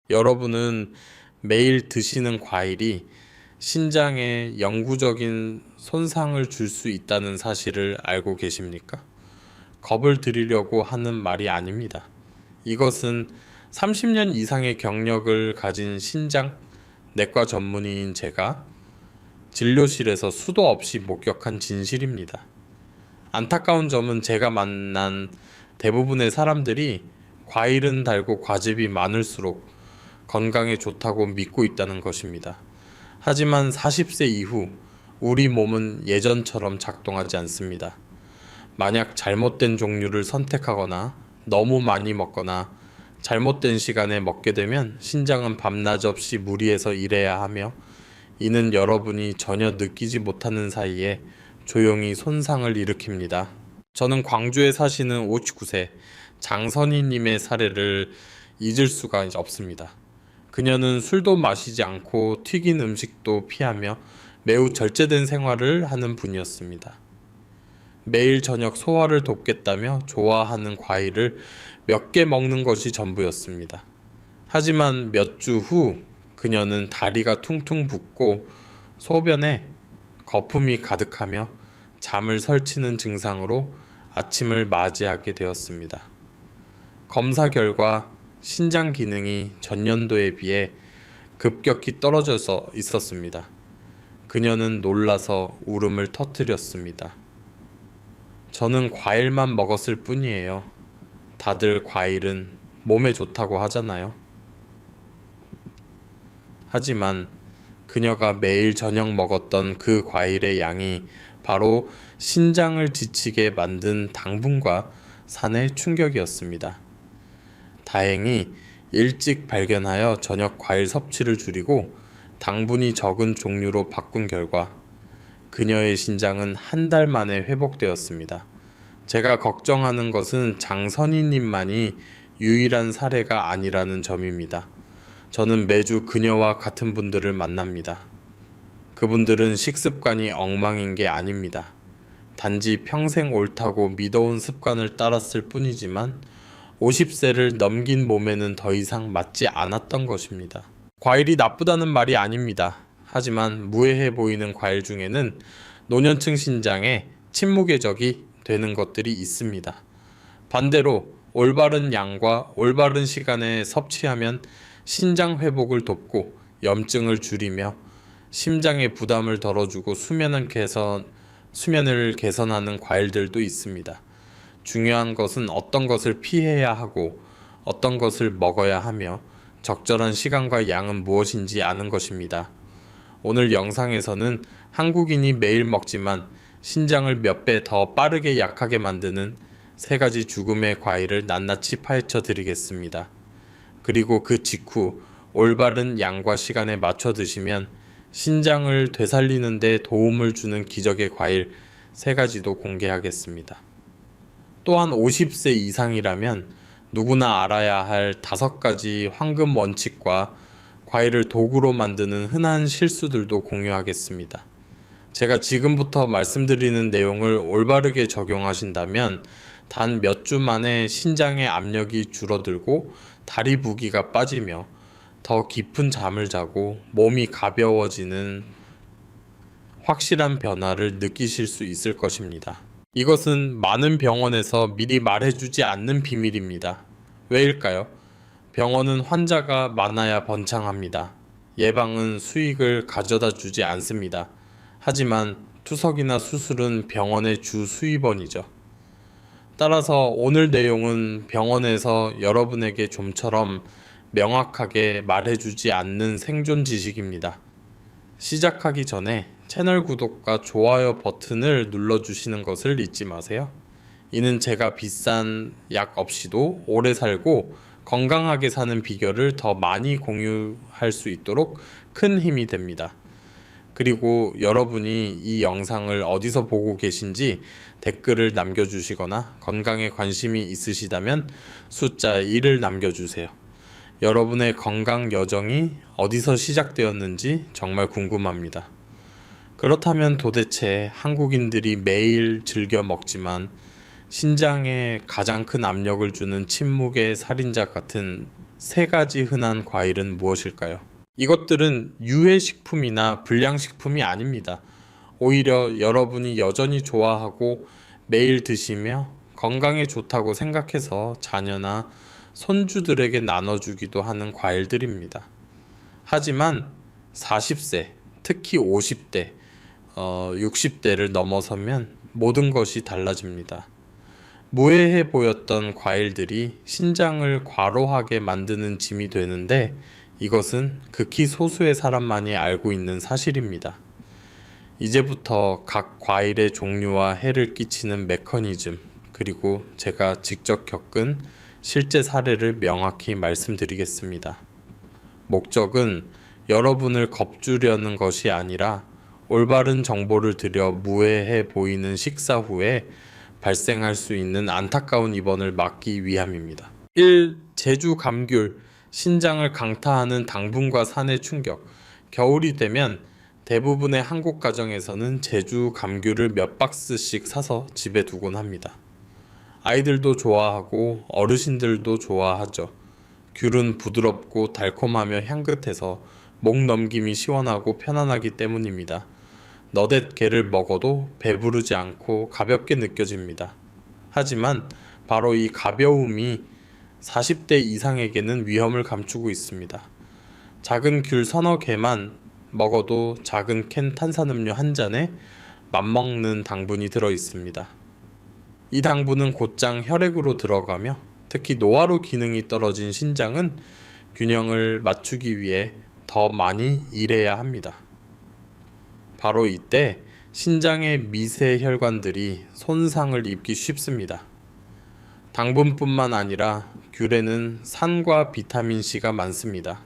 여러분은 매일 드시는 과일이 신장에 영구적인 손상을 줄 수 있다는 사실을 알고 계십니까? 겁을 드리려고 하는 말이 아닙니다. 이것은 30년 이상의 경력을 가진 신장 내과 전문의인 제가 진료실에서 수도 없이 목격한 진실입니다. 안타까운 점은 제가 만난 대부분의 사람들이 과일은 달고 과즙이 많을수록 건강에 좋다고 믿고 있다는 것입니다. 하지만 40세 이후 우리 몸은 예전처럼 작동하지 않습니다. 만약 잘못된 종류를 선택하거나 너무 많이 먹거나 잘못된 시간에 먹게 되면 신장은 밤낮 없이 무리해서 일해야 하며, 이는 여러분이 전혀 느끼지 못하는 사이에 조용히 손상을 일으킵니다. 저는 광주에 사시는 59세 장선희님의 사례를 잊을 수가 없습니다. 그녀는 술도 마시지 않고 튀긴 음식도 피하며 매우 절제된 생활을 하는 분이었습니다. 매일 저녁 소화를 돕겠다며 좋아하는 과일을 몇 개 먹는 것이 전부였습니다. 하지만 몇 주 후 그녀는 다리가 퉁퉁 붓고 소변에 거품이 가득하며 잠을 설치는 증상으로 아침을 맞이하게 되었습니다. 검사 결과 신장 기능이 전년도에 비해 급격히 떨어져서 있었습니다. 그녀는 놀라서 울음을 터뜨렸습니다. 저는 과일만 먹었을 뿐이에요. 다들 과일은 몸에 좋다고 하잖아요. 하지만 그녀가 매일 저녁 먹었던 그 과일의 양이 바로 신장을 지치게 만든 당분과 산의 충격이었습니다. 다행히 일찍 발견하여 저녁 과일 섭취를 줄이고 당분이 적은 종류로 바꾼 결과 그녀의 신장은 한 달 만에 회복되었습니다. 제가 걱정하는 것은 장선희님만이 유일한 사례가 아니라는 점입니다. 저는 매주 그녀와 같은 분들을 만납니다. 그분들은 식습관이 엉망인 게 아닙니다. 단지 평생 옳다고 믿어온 습관을 따랐을 뿐이지만 50세를 넘긴 몸에는 더 이상 맞지 않았던 것입니다. 과일이 나쁘다는 말이 아닙니다. 하지만 무해해 보이는 과일 중에는 노년층 신장에 침묵의 적이 되는 것들이 있습니다. 반대로 올바른 양과 올바른 시간에 섭취하면 신장 회복을 돕고 염증을 줄이며 심장의 부담을 덜어주고 수면을 개선하는 과일들도 있습니다. 중요한 것은 어떤 것을 피해야 하고 어떤 것을 먹어야 하며 적절한 시간과 양은 무엇인지 아는 것입니다. 오늘 영상에서는 한국인이 매일 먹지만 신장을 몇 배 더 빠르게 약하게 만드는 3가지 죽음의 과일을 낱낱이 파헤쳐 드리겠습니다. 그리고 그 직후 올바른 양과 시간에 맞춰 드시면 신장을 되살리는 데 도움을 주는 기적의 과일 3가지도 공개하겠습니다. 또한 50세 이상이라면 누구나 알아야 할 5가지 황금 원칙과 과일을 도구로 만드는 흔한 실수들도 공유하겠습니다. 제가 지금부터 말씀드리는 내용을 올바르게 적용하신다면 단 몇 주 만에 신장의 압력이 줄어들고 다리 부기가 빠지며 더 깊은 잠을 자고 몸이 가벼워지는 확실한 변화를 느끼실 수 있을 것입니다. 이것은 많은 병원에서 미리 말해주지 않는 비밀입니다. 왜일까요? 병원은 환자가 많아야 번창합니다. 예방은 수익을 가져다 주지 않습니다. 하지만 투석이나 수술은 병원의 주 수입원이죠. 따라서 오늘 내용은 병원에서 여러분에게 좀처럼 명확하게 말해주지 않는 생존 지식입니다. 시작하기 전에 채널 구독과 좋아요 버튼을 눌러주시는 것을 잊지 마세요. 이는 제가 비싼 약 없이도 오래 살고 건강하게 사는 비결을 더 많이 공유할 수 있도록 큰 힘이 됩니다. 그리고 여러분이 이 영상을 어디서 보고 계신지 댓글을 남겨주시거나 건강에 관심이 있으시다면 숫자 1을 남겨주세요. 여러분의 건강 여정이 어디서 시작되었는지 정말 궁금합니다. 그렇다면 도대체 한국인들이 매일 즐겨 먹지만 신장에 가장 큰 압력을 주는 침묵의 살인자 같은 세 가지 흔한 과일은 무엇일까요? 이것들은 유해식품이나 불량식품이 아닙니다. 오히려 여러분이 여전히 좋아하고 매일 드시며 건강에 좋다고 생각해서 자녀나 손주들에게 나눠주기도 하는 과일들입니다. 하지만 40세, 특히 50대, 60대를 넘어서면 모든 것이 달라집니다. 무해해 보였던 과일들이 신장을 과로하게 만드는 짐이 되는데 이것은 극히 소수의 사람만이 알고 있는 사실입니다. 이제부터 각 과일의 종류와 해를 끼치는 메커니즘, 그리고 제가 직접 겪은 실제 사례를 명확히 말씀드리겠습니다. 목적은 여러분을 겁주려는 것이 아니라 올바른 정보를 드려 무해해 보이는 식사 후에 발생할 수 있는 안타까운 입원을 막기 위함입니다. 1. 제주 감귤, 신장을 강타하는 당분과 산의 충격. 겨울이 되면 대부분의 한국 가정에서는 제주 감귤을 몇 박스씩 사서 집에 두곤 합니다. 아이들도 좋아하고 어르신들도 좋아하죠. 귤은 부드럽고 달콤하며 향긋해서 목 넘김이 시원하고 편안하기 때문입니다. 너댓 개를 먹어도 배부르지 않고 가볍게 느껴집니다. 하지만 바로 이 가벼움이 40대 이상에게는 위험을 감추고 있습니다. 작은 귤 서너 개만 먹어도 작은 캔 탄산음료 한 잔에 맞먹는 당분이 들어 있습니다. 이 당분은 곧장 혈액으로 들어가며 특히 노화로 기능이 떨어진 신장은 균형을 맞추기 위해 더 많이 일해야 합니다. 바로 이때 신장의 미세 혈관들이 손상을 입기 쉽습니다. 당분뿐만 아니라 귤에는 산과 비타민C가 많습니다.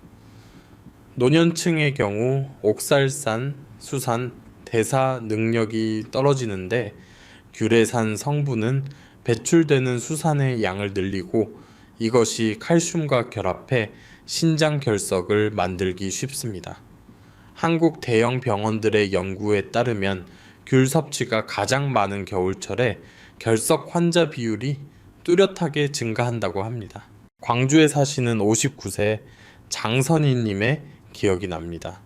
노년층의 경우 옥살산, 수산, 대사 능력이 떨어지는데 귤의 산 성분은 배출되는 수산의 양을 늘리고 이것이 칼슘과 결합해 신장 결석을 만들기 쉽습니다. 한국 대형 병원들의 연구에 따르면 귤 섭취가 가장 많은 겨울철에 결석 환자 비율이 뚜렷하게 증가한다고 합니다. 광주에 사시는 59세 장선희님의 기억이 납니다.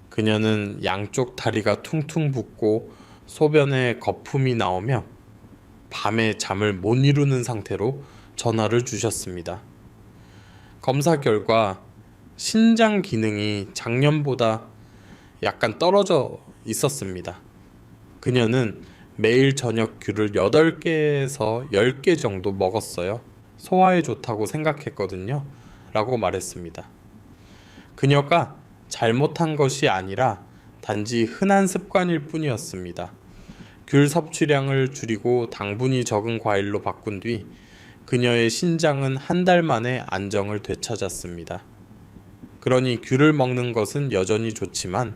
그녀는 양쪽 다리가 퉁퉁 붓고 소변에 거품이 나오며 밤에 잠을 못 이루는 상태로 전화를 주셨습니다. 검사 결과 신장 기능이 작년보다 약간 떨어져 있었습니다. 그녀는 매일 저녁 귤을 8개에서 10개 정도 먹었어요. 소화에 좋다고 생각했거든요. 라고 말했습니다. 그녀가 잘못한 것이 아니라 단지 흔한 습관일 뿐이었습니다. 귤 섭취량을 줄이고 당분이 적은 과일로 바꾼 뒤 그녀의 신장은 한 달 만에 안정을 되찾았습니다. 그러니 귤을 먹는 것은 여전히 좋지만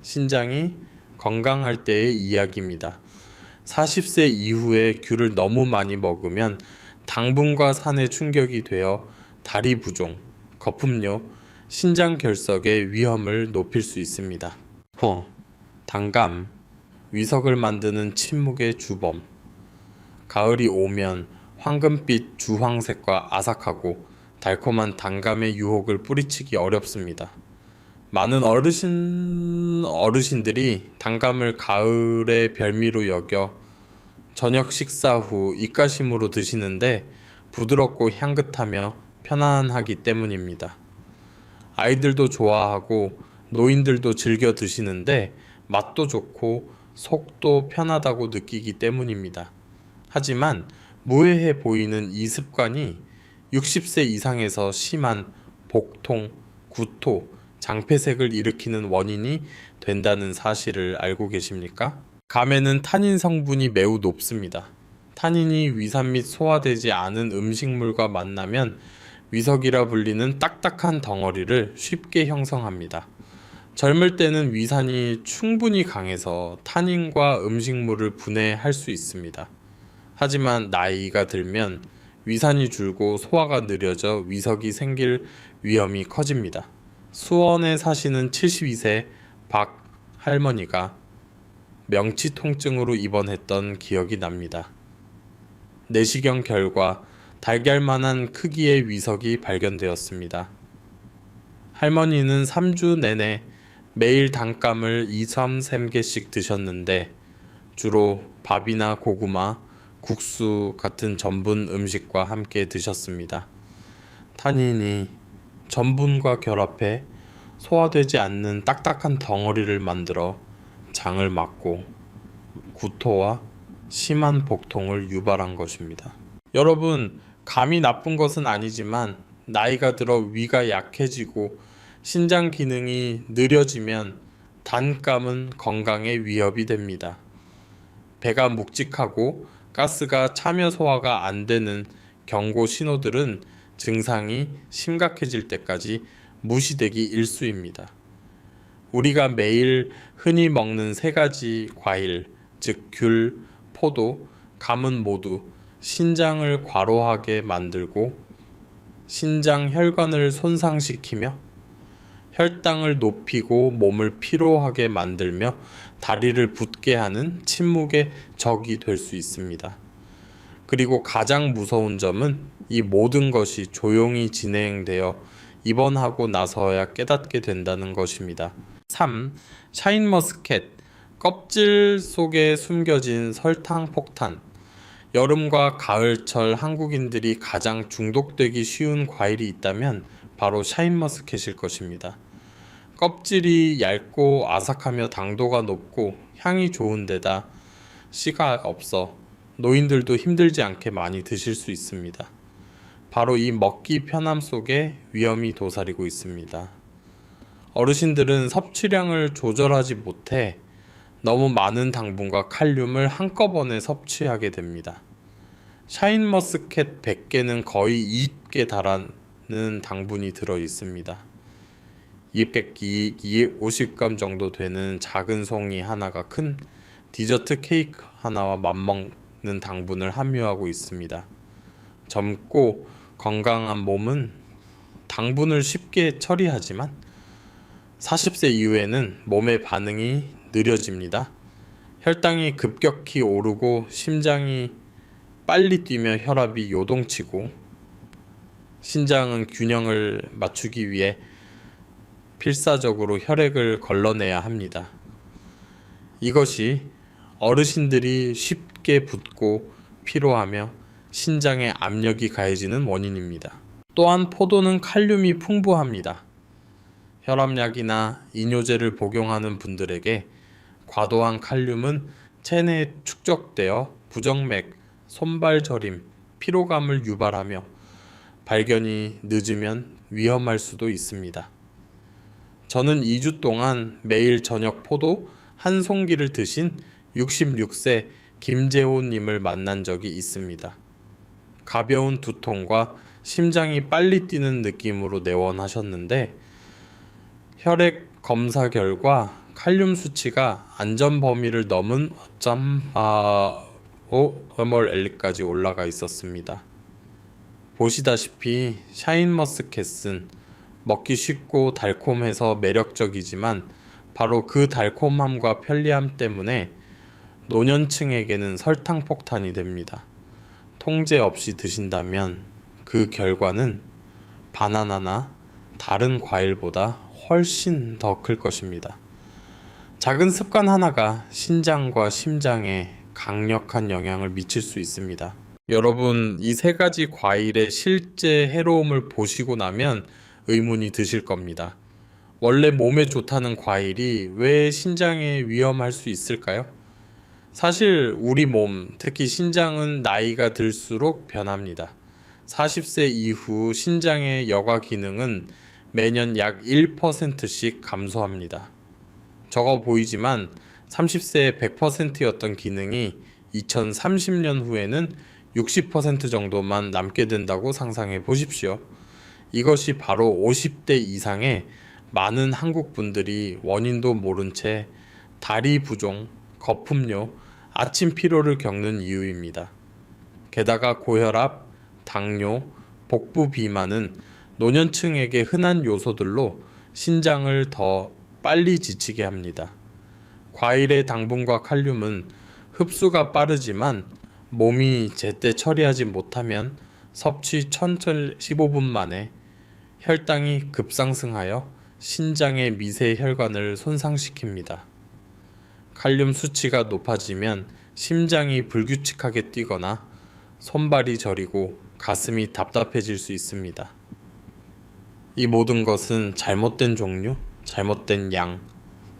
신장이 건강할 때의 이야기입니다. 40세 이후에 귤을 너무 많이 먹으면 당분과 산의 충격이 되어 다리 부종, 거품료, 신장 결석의 위험을 높일 수 있습니다. 단감, 위석을 만드는 침묵의 주범. 가을이 오면 황금빛 주황색과 아삭하고 달콤한 단감의 유혹을 뿌리치기 어렵습니다. 많은 어르신들이 단감을 가을의 별미로 여겨 저녁 식사 후 입가심으로 드시는데 부드럽고 향긋하며 편안하기 때문입니다. 아이들도 좋아하고 노인들도 즐겨 드시는데 맛도 좋고 속도 편하다고 느끼기 때문입니다. 하지만 무해해 보이는 이 습관이 60세 이상에서 심한 복통, 구토, 장폐색을 일으키는 원인이 된다는 사실을 알고 계십니까? 감에는 타닌 성분이 매우 높습니다. 타닌이 위산 및 소화되지 않은 음식물과 만나면 위석이라 불리는 딱딱한 덩어리를 쉽게 형성합니다. 젊을 때는 위산이 충분히 강해서 타닌과 음식물을 분해할 수 있습니다. 하지만 나이가 들면 위산이 줄고 소화가 느려져 위석이 생길 위험이 커집니다. 수원에 사시는 72세 박 할머니가 명치 통증으로 입원했던 기억이 납니다. 내시경 결과 달걀만한 크기의 위석이 발견되었습니다. 할머니는 3주 내내 매일 단감을 2, 3개씩 드셨는데 주로 밥이나 고구마, 국수 같은 전분 음식과 함께 드셨습니다. 탄닌이 전분과 결합해 소화되지 않는 딱딱한 덩어리를 만들어 장을 막고 구토와 심한 복통을 유발한 것입니다. 여러분, 감이 나쁜 것은 아니지만 나이가 들어 위가 약해지고 신장 기능이 느려지면 단감은 건강에 위협이 됩니다. 배가 묵직하고 가스가 참여 소화가 안 되는 경고 신호들은 증상이 심각해질 때까지 무시되기 일쑤입니다. 우리가 매일 흔히 먹는 3가지 과일, 즉 귤, 포도, 감은 모두 신장을 과로하게 만들고 신장 혈관을 손상시키며 혈당을 높이고 몸을 피로하게 만들며 다리를 붓게 하는 침묵의 적이 될 수 있습니다. 그리고 가장 무서운 점은 이 모든 것이 조용히 진행되어 입원하고 나서야 깨닫게 된다는 것입니다. 3. 샤인머스켓, 껍질 속에 숨겨진 설탕 폭탄. 여름과 가을철 한국인들이 가장 중독되기 쉬운 과일이 있다면 바로 샤인머스켓일 것입니다. 껍질이 얇고 아삭하며 당도가 높고 향이 좋은 데다 씨가 없어 노인들도 힘들지 않게 많이 드실 수 있습니다. 바로 이 먹기 편함 속에 위험이 도사리고 있습니다. 어르신들은 섭취량을 조절하지 못해 너무 많은 당분과 칼륨을 한꺼번에 섭취하게 됩니다. 샤인머스켓 100개는 거의 2개 달하는 당분이 들어 있습니다. 200기 50g 정도 되는 작은 송이 하나가 큰 디저트 케이크 하나와 맞먹는 당분을 함유하고 있습니다. 젊고 건강한 몸은 당분을 쉽게 처리하지만 40세 이후에는 몸의 반응이 느려집니다. 혈당이 급격히 오르고 심장이 빨리 뛰며 혈압이 요동치고 신장은 균형을 맞추기 위해 필사적으로 혈액을 걸러내야 합니다. 이것이 어르신들이 쉽게 붓고 피로하며 신장에 압력이 가해지는 원인입니다. 또한 포도는 칼륨이 풍부합니다. 혈압약이나 이뇨제를 복용하는 분들에게 과도한 칼륨은 체내에 축적되어 부정맥, 손발 저림, 피로감을 유발하며 발견이 늦으면 위험할 수도 있습니다. 저는 2주 동안 매일 저녁 포도 한 송기를 드신 66세 김재호님을 만난 적이 있습니다. 가벼운 두통과 심장이 빨리 뛰는 느낌으로 내원하셨는데 혈액 검사 결과 칼륨 수치가 안전 범위를 넘은 5ml까지 올라가 있었습니다. 보시다시피 샤인머스켓은 먹기 쉽고 달콤해서 매력적이지만 바로 그 달콤함과 편리함 때문에 노년층에게는 설탕 폭탄이 됩니다. 통제 없이 드신다면 그 결과는 바나나나 다른 과일보다 훨씬 더 클 것입니다. 작은 습관 하나가 신장과 심장에 강력한 영향을 미칠 수 있습니다. 여러분, 이 3가지 과일의 실제 해로움을 보시고 나면 의문이 드실 겁니다. 원래 몸에 좋다는 과일이 왜 신장에 위험할 수 있을까요? 사실 우리 몸, 특히 신장은 나이가 들수록 변합니다. 40세 이후 신장의 여과 기능은 매년 약 1%씩 감소합니다. 적어 보이지만 30세에 100%였던 기능이 2030년 후에는 60% 정도만 남게 된다고 상상해 보십시오. 이것이 바로 50대 이상의 많은 한국 분들이 원인도 모른 채 다리 부종, 거품료, 아침 피로를 겪는 이유입니다. 게다가 고혈압, 당뇨, 복부 비만은 노년층에게 흔한 요소들로 신장을 더 빨리 지치게 합니다. 과일의 당분과 칼륨은 흡수가 빠르지만 몸이 제때 처리하지 못하면 섭취 1015분 만에 혈당이 급상승하여 신장의 미세 혈관을 손상시킵니다. 칼륨 수치가 높아지면 심장이 불규칙하게 뛰거나 손발이 저리고 가슴이 답답해질 수 있습니다. 이 모든 것은 잘못된 종류, 잘못된 양,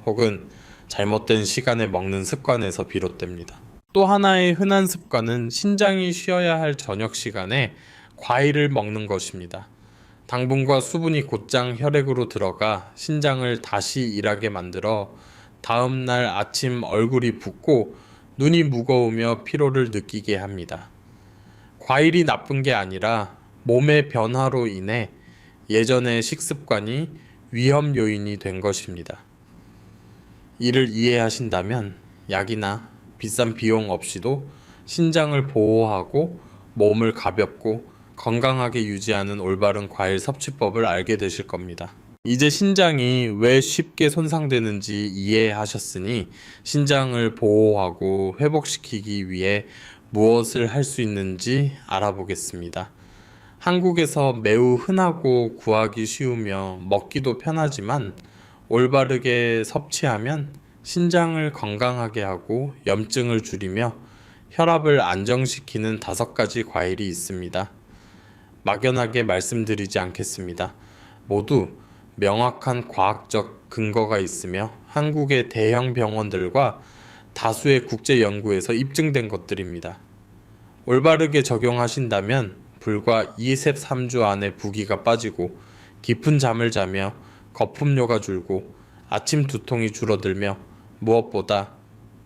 혹은 잘못된 시간에 먹는 습관에서 비롯됩니다. 또 하나의 흔한 습관은 신장이 쉬어야 할 저녁 시간에 과일을 먹는 것입니다. 당분과 수분이 곧장 혈액으로 들어가 신장을 다시 일하게 만들어 다음날 아침 얼굴이 붓고 눈이 무거우며 피로를 느끼게 합니다. 과일이 나쁜 게 아니라 몸의 변화로 인해 예전의 식습관이 위험 요인이 된 것입니다. 이를 이해하신다면 약이나 비싼 비용 없이도 신장을 보호하고 몸을 가볍고 건강하게 유지하는 올바른 과일 섭취법을 알게 되실 겁니다. 이제 신장이 왜 쉽게 손상되는지 이해하셨으니 신장을 보호하고 회복시키기 위해 무엇을 할 수 있는지 알아보겠습니다. 한국에서 매우 흔하고 구하기 쉬우며 먹기도 편하지만 올바르게 섭취하면 신장을 건강하게 하고 염증을 줄이며 혈압을 안정시키는 5가지 과일이 있습니다. 막연하게 말씀드리지 않겠습니다. 모두 명확한 과학적 근거가 있으며 한국의 대형 병원들과 다수의 국제 연구에서 입증된 것들입니다. 올바르게 적용하신다면 불과 3주 안에 부기가 빠지고 깊은 잠을 자며 거품료가 줄고 아침 두통이 줄어들며 무엇보다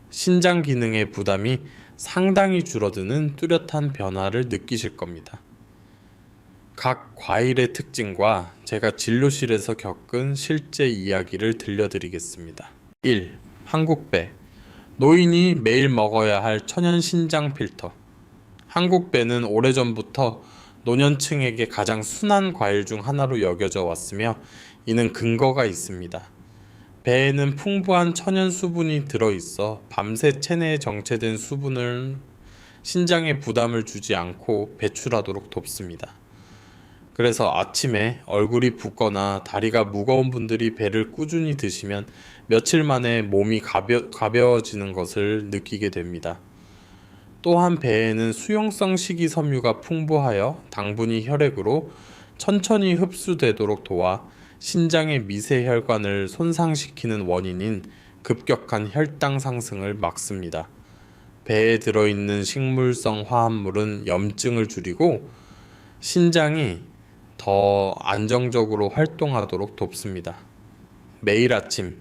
신장 기능의 부담이 상당히 줄어드는 뚜렷한 변화를 느끼실 겁니다. 각 과일의 특징과 제가 진료실에서 겪은 실제 이야기를 들려드리겠습니다. 1. 한국배. 노인이 매일 먹어야 할 천연 신장 필터. 한국배는 오래전부터 노년층에게 가장 순한 과일 중 하나로 여겨져 왔으며 이는 근거가 있습니다. 배에는 풍부한 천연 수분이 들어있어 밤새 체내에 정체된 수분을 신장에 부담을 주지 않고 배출하도록 돕습니다. 그래서 아침에 얼굴이 붓거나 다리가 무거운 분들이 배를 꾸준히 드시면 며칠 만에 몸이 가벼워지는 것을 느끼게 됩니다. 또한 배에는 수용성 식이섬유가 풍부하여 당분이 혈액으로 천천히 흡수되도록 도와 신장의 미세 혈관을 손상시키는 원인인 급격한 혈당 상승을 막습니다. 배에 들어있는 식물성 화합물은 염증을 줄이고 신장이 더 안정적으로 활동하도록 돕습니다. 매일 아침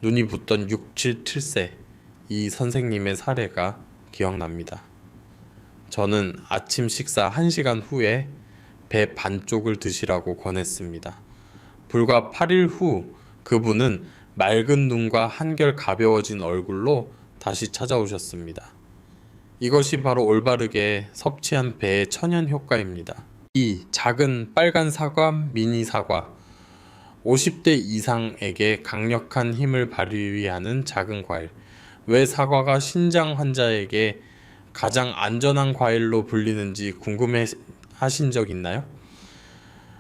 눈이 붓던 67세 이 선생님의 사례가 기억납니다. 저는 아침 식사 1시간 후에 배 반쪽을 드시라고 권했습니다. 불과 8일 후 그분은 맑은 눈과 한결 가벼워진 얼굴로 다시 찾아오셨습니다. 이것이 바로 올바르게 섭취한 배의 천연 효과입니다. 2. 작은 빨간 사과, 미니 사과. 50대 이상에게 강력한 힘을 발휘하는 작은 과일. 왜 사과가 신장 환자에게 가장 안전한 과일로 불리는지 궁금해 하신 적 있나요?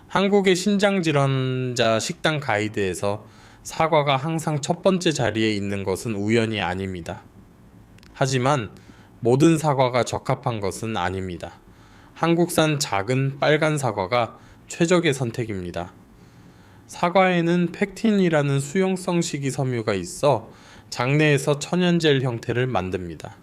한국의 신장질환자 식단 가이드에서 사과가 항상 첫 번째 자리에 있는 것은 우연이 아닙니다. 하지만 모든 사과가 적합한 것은 아닙니다. 한국산 작은 빨간 사과가 최적의 선택입니다. 사과에는 펙틴이라는 수용성 식이섬유가 있어 장내에서 천연젤 형태를 만듭니다.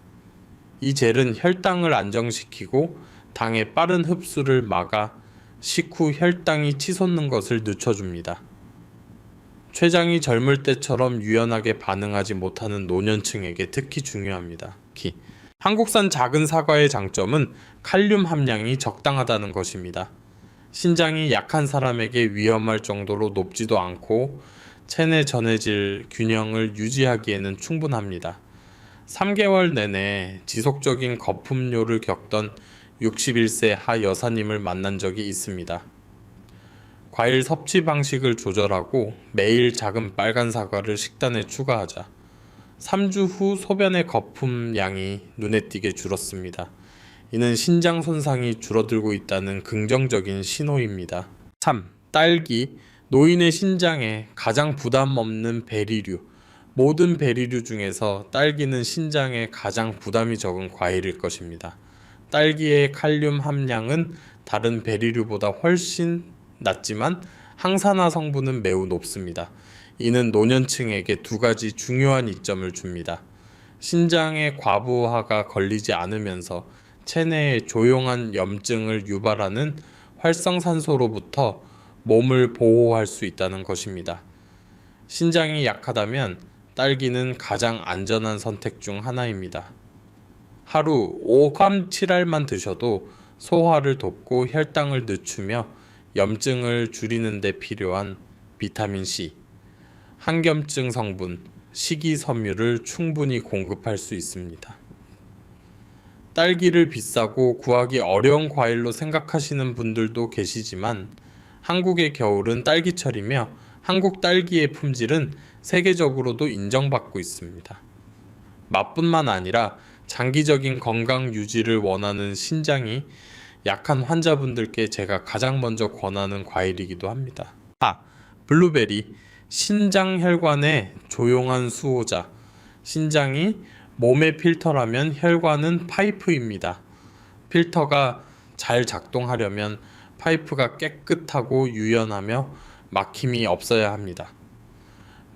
이 젤은 혈당을 안정시키고 당의 빠른 흡수를 막아 식후 혈당이 치솟는 것을 늦춰줍니다. 췌장이 젊을 때처럼 유연하게 반응하지 못하는 노년층에게 특히 중요합니다. 한국산 작은 사과의 장점은 칼륨 함량이 적당하다는 것입니다. 신장이 약한 사람에게 위험할 정도로 높지도 않고 체내 전해질 균형을 유지하기에는 충분합니다. 3개월 내내 지속적인 거품료를 겪던 61세 하 여사님을 만난 적이 있습니다. 과일 섭취 방식을 조절하고 매일 작은 빨간 사과를 식단에 추가하자 3주 후 소변의 거품 양이 눈에 띄게 줄었습니다. 이는 신장 손상이 줄어들고 있다는 긍정적인 신호입니다. 3. 딸기. 노인의 신장에 가장 부담 없는 베리류. 모든 베리류 중에서 딸기는 신장에 가장 부담이 적은 과일일 것입니다. 딸기의 칼륨 함량은 다른 베리류보다 훨씬 낮지만 항산화 성분은 매우 높습니다. 이는 노년층에게 두 가지 중요한 이점을 줍니다. 신장의 과부하가 걸리지 않으면서 체내에 조용한 염증을 유발하는 활성산소로부터 몸을 보호할 수 있다는 것입니다. 신장이 약하다면 딸기는 가장 안전한 선택 중 하나입니다. 하루 5g 7알만 드셔도 소화를 돕고 혈당을 늦추며 염증을 줄이는 데 필요한 비타민C, 항염증 성분, 식이섬유를 충분히 공급할 수 있습니다. 딸기를 비싸고 구하기 어려운 과일로 생각하시는 분들도 계시지만 한국의 겨울은 딸기철이며 한국 딸기의 품질은 세계적으로도 인정받고 있습니다. 맛뿐만 아니라 장기적인 건강 유지를 원하는 신장이 약한 환자분들께 제가 가장 먼저 권하는 과일이기도 합니다. 블루베리. 신장 혈관의 조용한 수호자. 신장이 몸의 필터라면 혈관은 파이프입니다. 필터가 잘 작동하려면 파이프가 깨끗하고 유연하며 막힘이 없어야 합니다.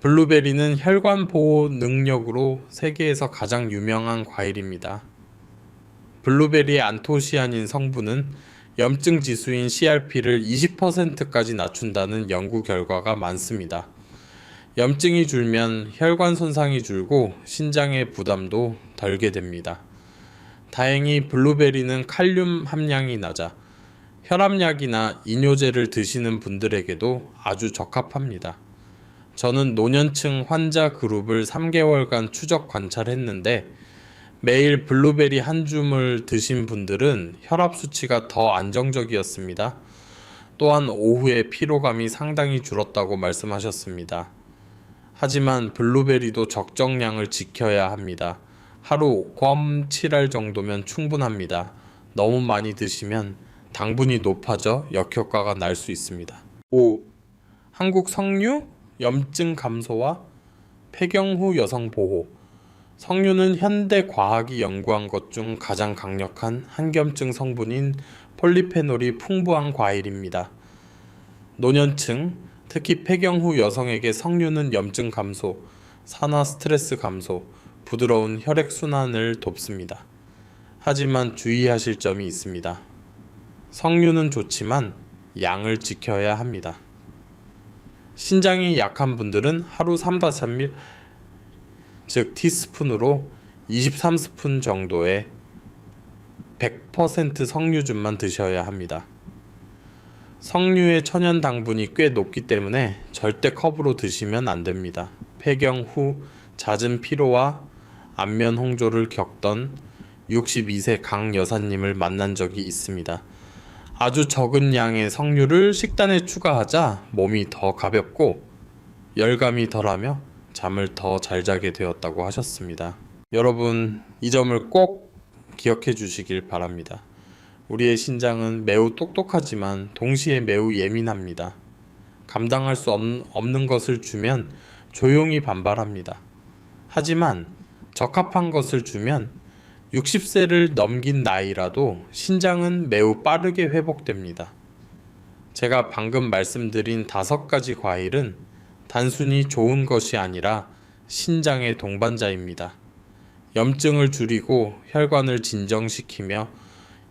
블루베리는 혈관 보호 능력으로 세계에서 가장 유명한 과일입니다. 블루베리의 안토시아닌 성분은 염증 지수인 CRP를 20%까지 낮춘다는 연구 결과가 많습니다. 염증이 줄면 혈관 손상이 줄고 신장의 부담도 덜게 됩니다. 다행히 블루베리는 칼륨 함량이 낮아 혈압약이나 이뇨제를 드시는 분들에게도 아주 적합합니다. 저는 노년층 환자 그룹을 3개월간 추적 관찰했는데 매일 블루베리 한 줌을 드신 분들은 혈압 수치가 더 안정적이었습니다. 또한 오후에 피로감이 상당히 줄었다고 말씀하셨습니다. 하지만 블루베리도 적정량을 지켜야 합니다. 하루 5g 7알 정도면 충분합니다. 너무 많이 드시면 당분이 높아져 역효과가 날 수 있습니다. 5. 한국 석류, 염증 감소와 폐경 후 여성 보호. 석류는 현대 과학이 연구한 것 중 가장 강력한 항염증 성분인 폴리페놀이 풍부한 과일입니다. 노년층, 특히 폐경 후 여성에게 석류는 염증 감소, 산화 스트레스 감소, 부드러운 혈액순환을 돕습니다. 하지만 주의하실 점이 있습니다. 석류는 좋지만 양을 지켜야 합니다. 신장이 약한 분들은 하루 3-4ml, 즉 티스푼으로 23스푼 정도의 100% 석류즙만 드셔야 합니다. 석류의 천연 당분이 꽤 높기 때문에 절대 컵으로 드시면 안 됩니다. 폐경 후 잦은 피로와 안면 홍조를 겪던 62세 강 여사님을 만난 적이 있습니다. 아주 적은 양의 석류를 식단에 추가하자 몸이 더 가볍고 열감이 덜하며 잠을 더 잘 자게 되었다고 하셨습니다. 여러분, 이 점을 꼭 기억해 주시길 바랍니다. 우리의 신장은 매우 똑똑하지만 동시에 매우 예민합니다. 감당할 수 없는 것을 주면 조용히 반발합니다. 하지만 적합한 것을 주면 60세를 넘긴 나이라도 신장은 매우 빠르게 회복됩니다. 제가 방금 말씀드린 5가지 과일은 단순히 좋은 것이 아니라 신장의 동반자입니다. 염증을 줄이고 혈관을 진정시키며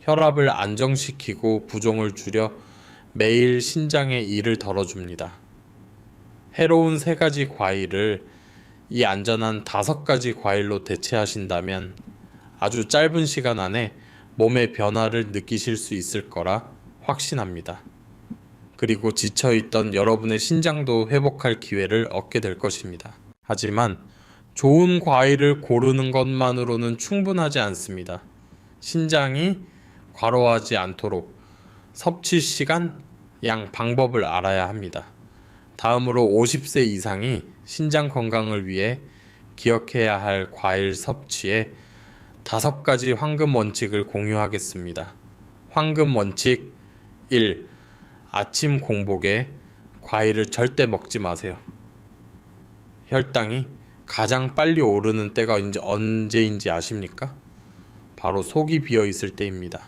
혈압을 안정시키고 부종을 줄여 매일 신장의 일을 덜어줍니다. 해로운 3가지 과일을 이 안전한 5가지 과일로 대체하신다면 아주 짧은 시간 안에 몸의 변화를 느끼실 수 있을 거라 확신합니다. 그리고 지쳐있던 여러분의 신장도 회복할 기회를 얻게 될 것입니다. 하지만 좋은 과일을 고르는 것만으로는 충분하지 않습니다. 신장이 과로하지 않도록 섭취 시간, 양, 방법을 알아야 합니다. 다음으로 50세 이상이 신장 건강을 위해 기억해야 할 과일 섭취에 5가지 황금 원칙을 공유하겠습니다. 황금 원칙 1. 아침 공복에 과일을 절대 먹지 마세요. 혈당이 가장 빨리 오르는 때가 언제인지 아십니까? 바로 속이 비어 있을 때입니다.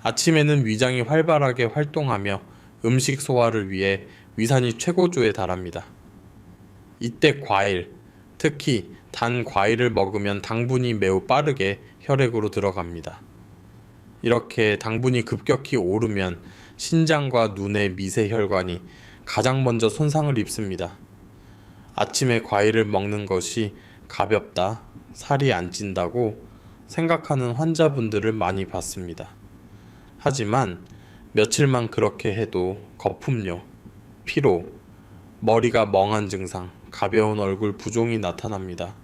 아침에는 위장이 활발하게 활동하며 음식 소화를 위해 위산이 최고조에 달합니다. 이때 과일, 특히 단 과일을 먹으면 당분이 매우 빠르게 혈액으로 들어갑니다. 이렇게 당분이 급격히 오르면 신장과 눈의 미세혈관이 가장 먼저 손상을 입습니다. 아침에 과일을 먹는 것이 가볍다, 살이 안 찐다고 생각하는 환자분들을 많이 봤습니다. 하지만 며칠만 그렇게 해도 거품료, 피로, 머리가 멍한 증상, 가벼운 얼굴 부종이 나타납니다.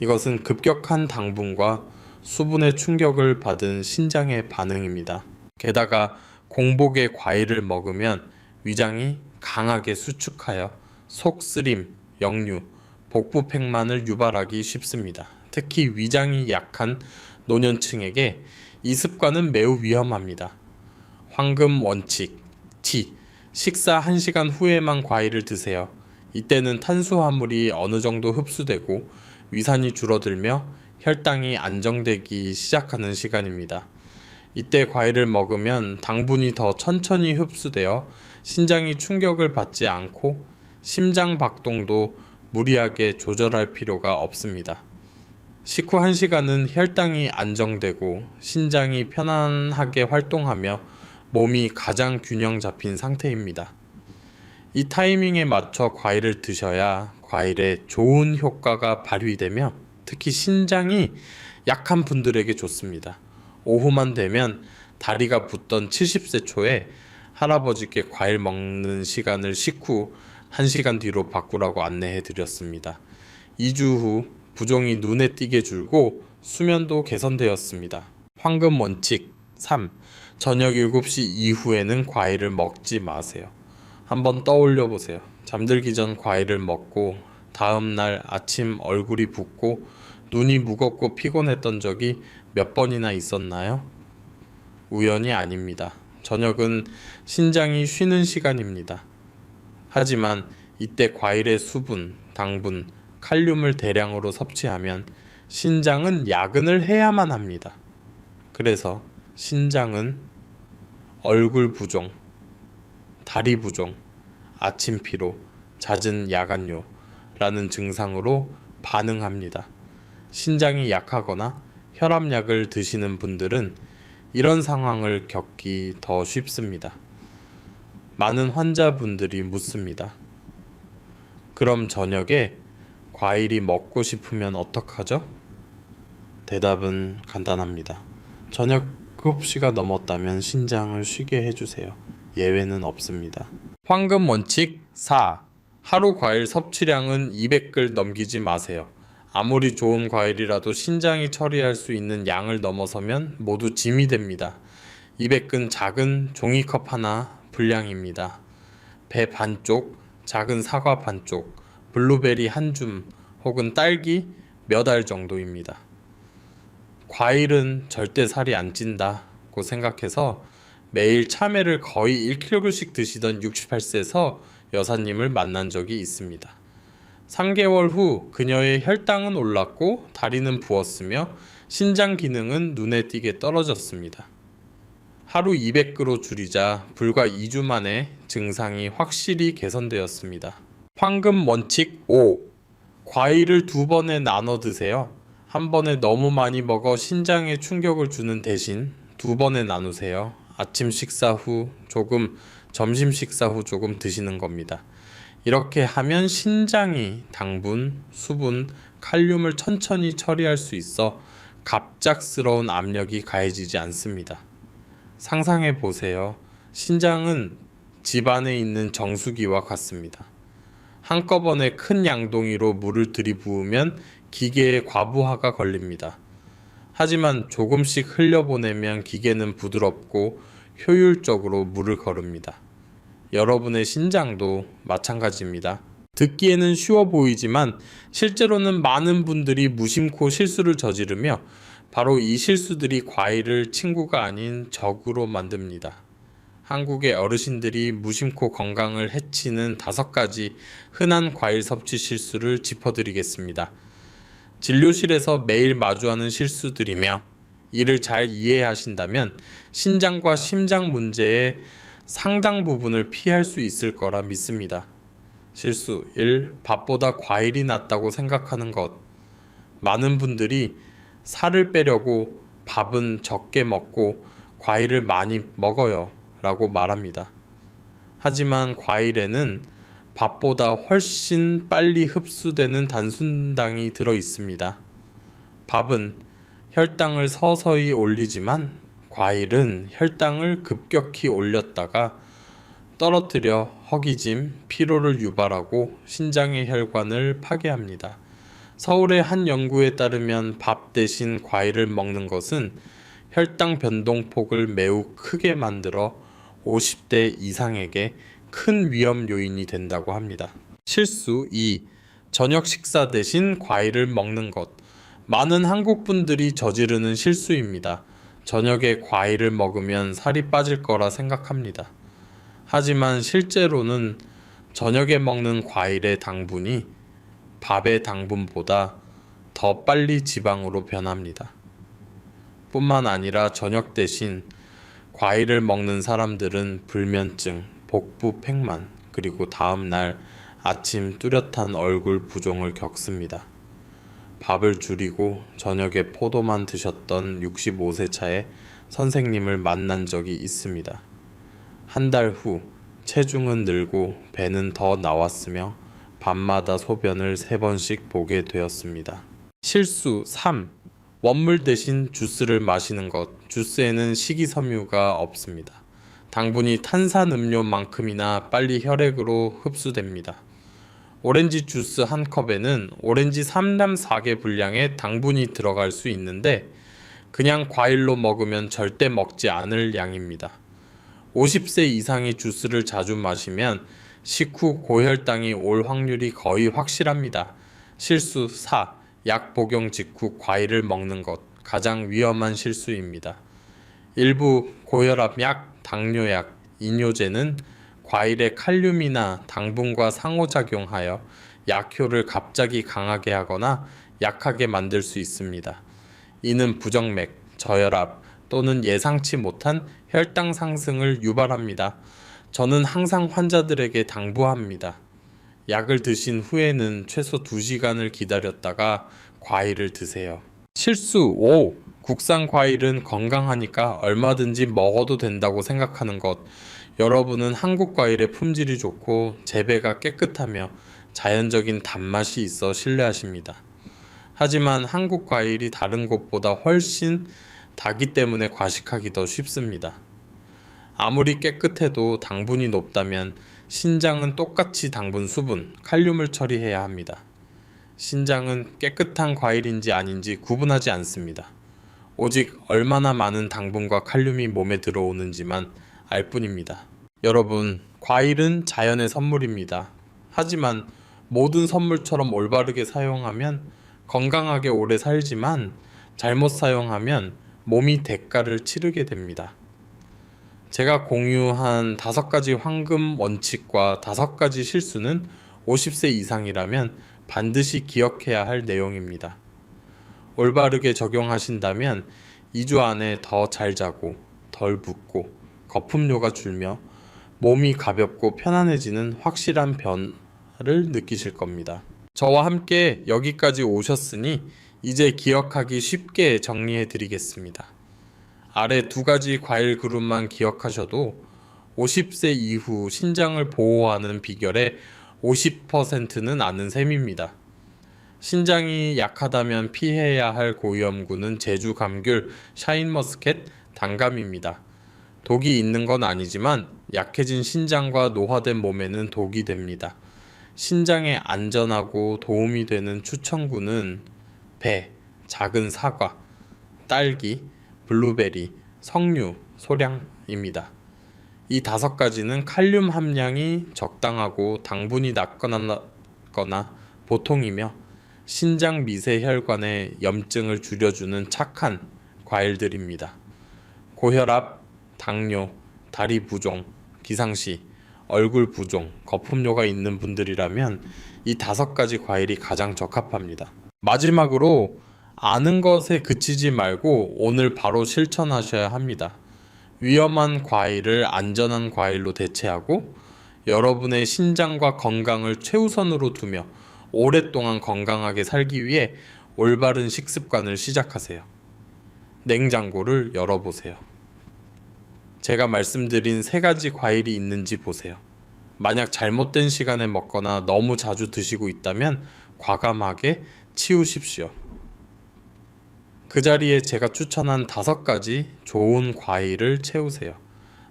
이것은 급격한 당분과 수분의 충격을 받은 신장의 반응입니다. 게다가 공복에 과일을 먹으면 위장이 강하게 수축하여 속쓰림, 역류, 복부 팽만을 유발하기 쉽습니다. 특히 위장이 약한 노년층에게 이 습관은 매우 위험합니다. 황금 원칙 T. 식사 1시간 후에만 과일을 드세요. 이때는 탄수화물이 어느 정도 흡수되고 위산이 줄어들며 혈당이 안정되기 시작하는 시간입니다. 이때 과일을 먹으면 당분이 더 천천히 흡수되어 신장이 충격을 받지 않고 심장 박동도 무리하게 조절할 필요가 없습니다. 식후 1시간은 혈당이 안정되고 신장이 편안하게 활동하며 몸이 가장 균형 잡힌 상태입니다. 이 타이밍에 맞춰 과일을 드셔야 과일의 좋은 효과가 발휘되며 특히 신장이 약한 분들에게 좋습니다. 오후만 되면 다리가 붓던 70세 초에 할아버지께 과일 먹는 시간을 식후 1시간 뒤로 바꾸라고 안내해 드렸습니다. 2주 후 부종이 눈에 띄게 줄고 수면도 개선되었습니다. 황금 원칙 3. 저녁 7시 이후에는 과일을 먹지 마세요. 한번 떠올려 보세요. 잠들기 전 과일을 먹고 다음날 아침 얼굴이 붓고 눈이 무겁고 피곤했던 적이 몇 번이나 있었나요? 우연이 아닙니다. 저녁은 신장이 쉬는 시간입니다. 하지만 이때 과일의 수분, 당분, 칼륨을 대량으로 섭취하면 신장은 야근을 해야만 합니다. 그래서 신장은 얼굴 부종, 다리 부종, 아침 피로, 잦은 야간뇨라는 증상으로 반응합니다. 신장이 약하거나 혈압약을 드시는 분들은 이런 상황을 겪기 더 쉽습니다. 많은 환자분들이 묻습니다. 그럼 저녁에 과일이 먹고 싶으면 어떡하죠? 대답은 간단합니다. 저녁 9시가 넘었다면 신장을 쉬게 해주세요. 예외는 없습니다. 황금 원칙 4. 하루 과일 섭취량은 200글 넘기지 마세요. 아무리 좋은 과일이라도 신장이 처리할 수 있는 양을 넘어서면 모두 짐이 됩니다. 200근 작은 종이컵 하나 분량입니다. 배 반쪽, 작은 사과 반쪽, 블루베리 한 줌 혹은 딸기 몇 알 정도입니다. 과일은 절대 살이 안 찐다고 생각해서 매일 참외를 거의 1kg씩 드시던 68세에서 여사님을 만난 적이 있습니다. 3개월 후 그녀의 혈당은 올랐고 다리는 부었으며 신장 기능은 눈에 띄게 떨어졌습니다. 하루 200g으로 줄이자 불과 2주 만에 증상이 확실히 개선되었습니다. 황금 원칙 5. 과일을 2번에 나눠 드세요. 한 번에 너무 많이 먹어 신장에 충격을 주는 대신 2번에 나누세요. 아침 식사 후 조금, 점심 식사 후 조금 드시는 겁니다. 이렇게 하면 신장이 당분, 수분, 칼륨을 천천히 처리할 수 있어 갑작스러운 압력이 가해지지 않습니다. 상상해 보세요. 신장은 집안에 있는 정수기와 같습니다. 한꺼번에 큰 양동이로 물을 들이부으면 기계에 과부하가 걸립니다. 하지만 조금씩 흘려보내면 기계는 부드럽고 효율적으로 물을 거릅니다. 여러분의 신장도 마찬가지입니다. 듣기에는 쉬워 보이지만 실제로는 많은 분들이 무심코 실수를 저지르며 바로 이 실수들이 과일을 친구가 아닌 적으로 만듭니다. 한국의 어르신들이 무심코 건강을 해치는 5가지 흔한 과일 섭취 실수를 짚어드리겠습니다. 진료실에서 매일 마주하는 실수들이며 이를 잘 이해하신다면 신장과 심장 문제의 상당 부분을 피할 수 있을 거라 믿습니다. 실수 1. 밥보다 과일이 낫다고 생각하는 것. 많은 분들이 살을 빼려고 밥은 적게 먹고 과일을 많이 먹어요 라고 말합니다. 하지만 과일에는 밥보다 훨씬 빨리 흡수되는 단순당이 들어 있습니다. 밥은 혈당을 서서히 올리지만 과일은 혈당을 급격히 올렸다가 떨어뜨려 허기짐, 피로를 유발하고 신장의 혈관을 파괴합니다. 서울의 한 연구에 따르면 밥 대신 과일을 먹는 것은 혈당 변동폭을 매우 크게 만들어 50대 이상에게 큰 위험 요인이 된다고 합니다. 실수 2. 저녁 식사 대신 과일을 먹는 것. 많은 한국 분들이 저지르는 실수입니다. 저녁에 과일을 먹으면 살이 빠질 거라 생각합니다. 하지만 실제로는 저녁에 먹는 과일의 당분이 밥의 당분보다 더 빨리 지방으로 변합니다. 뿐만 아니라 저녁 대신 과일을 먹는 사람들은 불면증, 복부 팽만, 그리고 다음 날 아침 뚜렷한 얼굴 부종을 겪습니다. 밥을 줄이고 저녁에 포도만 드셨던 65세 차에 선생님을 만난 적이 있습니다. 한 달 후 체중은 늘고 배는 더 나왔으며 밤마다 소변을 3번씩 보게 되었습니다. 실수 3. 원물 대신 주스를 마시는 것. 주스에는 식이섬유가 없습니다. 당분이 탄산음료만큼이나 빨리 혈액으로 흡수됩니다. 오렌지 주스 한 컵에는 오렌지 3남 4개 분량의 당분이 들어갈 수 있는데 그냥 과일로 먹으면 절대 먹지 않을 양입니다. 50세 이상이 주스를 자주 마시면 식후 고혈당이 올 확률이 거의 확실합니다. 실수 4. 약 복용 직후 과일을 먹는 것. 가장 위험한 실수입니다. 일부 고혈압 약, 당뇨약, 이뇨제는 과일의 칼륨이나 당분과 상호작용하여 약효를 갑자기 강하게 하거나 약하게 만들 수 있습니다. 이는 부정맥, 저혈압 또는 예상치 못한 혈당 상승을 유발합니다. 저는 항상 환자들에게 당부합니다. 약을 드신 후에는 최소 2시간을 기다렸다가 과일을 드세요. 실수 5. 국산 과일은 건강하니까 얼마든지 먹어도 된다고 생각하는 것. 여러분은 한국 과일의 품질이 좋고 재배가 깨끗하며 자연적인 단맛이 있어 신뢰하십니다. 하지만 한국 과일이 다른 곳보다 훨씬 다기 때문에 과식하기 더 쉽습니다. 아무리 깨끗해도 당분이 높다면 신장은 똑같이 당분, 수분, 칼륨을 처리해야 합니다. 신장은 깨끗한 과일인지 아닌지 구분하지 않습니다. 오직 얼마나 많은 당분과 칼륨이 몸에 들어오는지만 알 뿐입니다. 여러분, 과일은 자연의 선물입니다. 하지만 모든 선물처럼 올바르게 사용하면 건강하게 오래 살지만 잘못 사용하면 몸이 대가를 치르게 됩니다. 제가 공유한 5가지 황금 원칙과 5가지 실수는 50세 이상이라면 반드시 기억해야 할 내용입니다. 올바르게 적용하신다면 2주 안에 더 잘 자고 덜 붓고 거품료가 줄며 몸이 가볍고 편안해지는 확실한 변화를 느끼실 겁니다. 저와 함께 여기까지 오셨으니 이제 기억하기 쉽게 정리해 드리겠습니다. 아래 2가지 과일 그룹만 기억하셔도 50세 이후 신장을 보호하는 비결의 50%는 아는 셈입니다. 신장이 약하다면 피해야 할 고위험군은 제주 감귤, 샤인머스켓, 단감입니다. 독이 있는 건 아니지만 약해진 신장과 노화된 몸에는 독이 됩니다. 신장에 안전하고 도움이 되는 추천군은 배, 작은 사과, 딸기, 블루베리, 석류, 소량입니다. 이 5가지는 칼륨 함량이 적당하고 당분이 낮거나 작거나 보통이며 신장 미세 혈관의 염증을 줄여주는 착한 과일들입니다. 고혈압, 당뇨, 다리 부종, 기상시, 얼굴 부종, 거품료가 있는 분들이라면 이 5가지 과일이 가장 적합합니다. 마지막으로 아는 것에 그치지 말고 오늘 바로 실천하셔야 합니다. 위험한 과일을 안전한 과일로 대체하고 여러분의 신장과 건강을 최우선으로 두며 오랫동안 건강하게 살기 위해 올바른 식습관을 시작하세요. 냉장고를 열어보세요. 제가 말씀드린 3가지 과일이 있는지 보세요. 만약 잘못된 시간에 먹거나 너무 자주 드시고 있다면 과감하게 치우십시오. 그 자리에 제가 추천한 5가지 좋은 과일을 채우세요.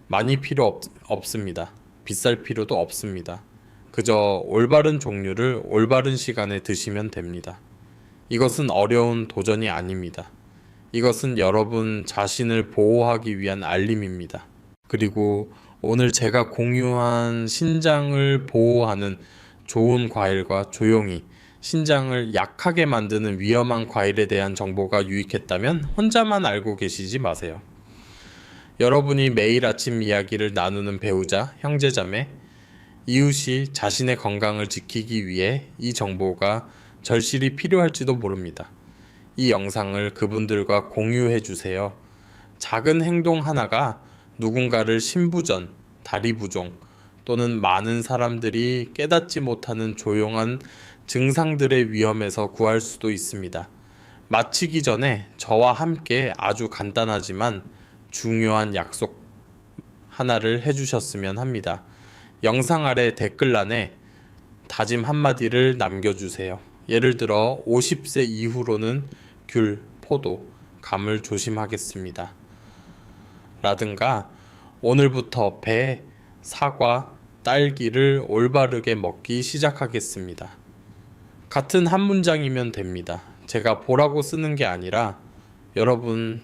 많이 필요 없습니다. 비쌀 필요도 없습니다. 그저 올바른 종류를 올바른 시간에 드시면 됩니다. 이것은 어려운 도전이 아닙니다. 이것은 여러분 자신을 보호하기 위한 알림입니다. 그리고 오늘 제가 공유한 신장을 보호하는 좋은 과일과 조용히 신장을 약하게 만드는 위험한 과일에 대한 정보가 유익했다면 혼자만 알고 계시지 마세요. 여러분이 매일 아침 이야기를 나누는 배우자, 형제자매, 이웃이 자신의 건강을 지키기 위해 이 정보가 절실히 필요할지도 모릅니다. 이 영상을 그분들과 공유해 주세요. 작은 행동 하나가 누군가를 신부전, 다리 부종 또는 많은 사람들이 깨닫지 못하는 조용한 증상들의 위험에서 구할 수도 있습니다. 마치기 전에 저와 함께 아주 간단하지만 중요한 약속 하나를 해주셨으면 합니다. 영상 아래 댓글란에 다짐 한마디를 남겨주세요. 예를 들어 50세 이후로는 귤, 포도, 감을 조심하겠습니다. 라든가 오늘부터 배, 사과, 딸기를 올바르게 먹기 시작하겠습니다. 같은 한 문장이면 됩니다. 제가 보라고 쓰는 게 아니라 여러분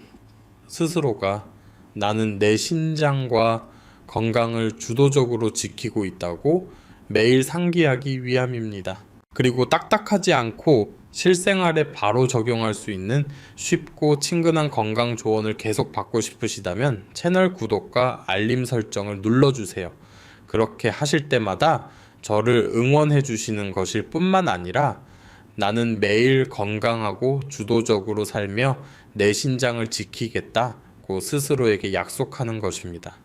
스스로가 나는 내 신장과 건강을 주도적으로 지키고 있다고 매일 상기하기 위함입니다. 그리고 딱딱하지 않고 실생활에 바로 적용할 수 있는 쉽고 친근한 건강 조언을 계속 받고 싶으시다면 채널 구독과 알림 설정을 눌러주세요. 그렇게 하실 때마다 저를 응원해 주시는 것일 뿐만 아니라 나는 매일 건강하고 주도적으로 살며 내 신장을 지키겠다고 스스로에게 약속하는 것입니다.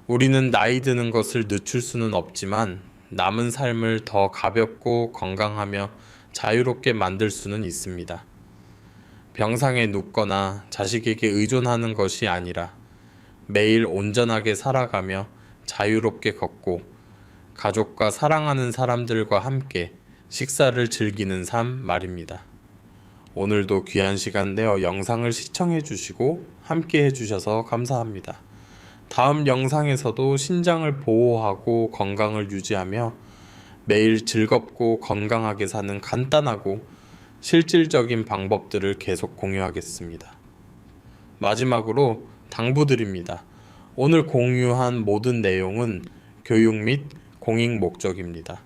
우리는 나이 드는 것을 늦출 수는 없지만 남은 삶을 더 가볍고 건강하며 자유롭게 만들 수는 있습니다. 병상에 눕거나 자식에게 의존하는 것이 아니라 매일 온전하게 살아가며 자유롭게 걷고 가족과 사랑하는 사람들과 함께 식사를 즐기는 삶 말입니다. 오늘도 귀한 시간 내어 영상을 시청해 주시고 함께 해주셔서 감사합니다. 다음 영상에서도 신장을 보호하고 건강을 유지하며 매일 즐겁고 건강하게 사는 간단하고 실질적인 방법들을 계속 공유하겠습니다. 마지막으로 당부드립니다. 오늘 공유한 모든 내용은 교육 및 공익 목적입니다.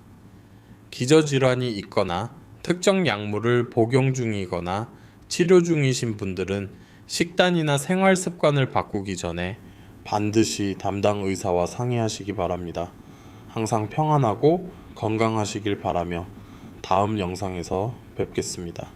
기저질환이 있거나 특정 약물을 복용 중이거나 치료 중이신 분들은 식단이나 생활 습관을 바꾸기 전에 반드시 담당 의사와 상의하시기 바랍니다. 항상 평안하고 건강하시길 바라며 다음 영상에서 뵙겠습니다.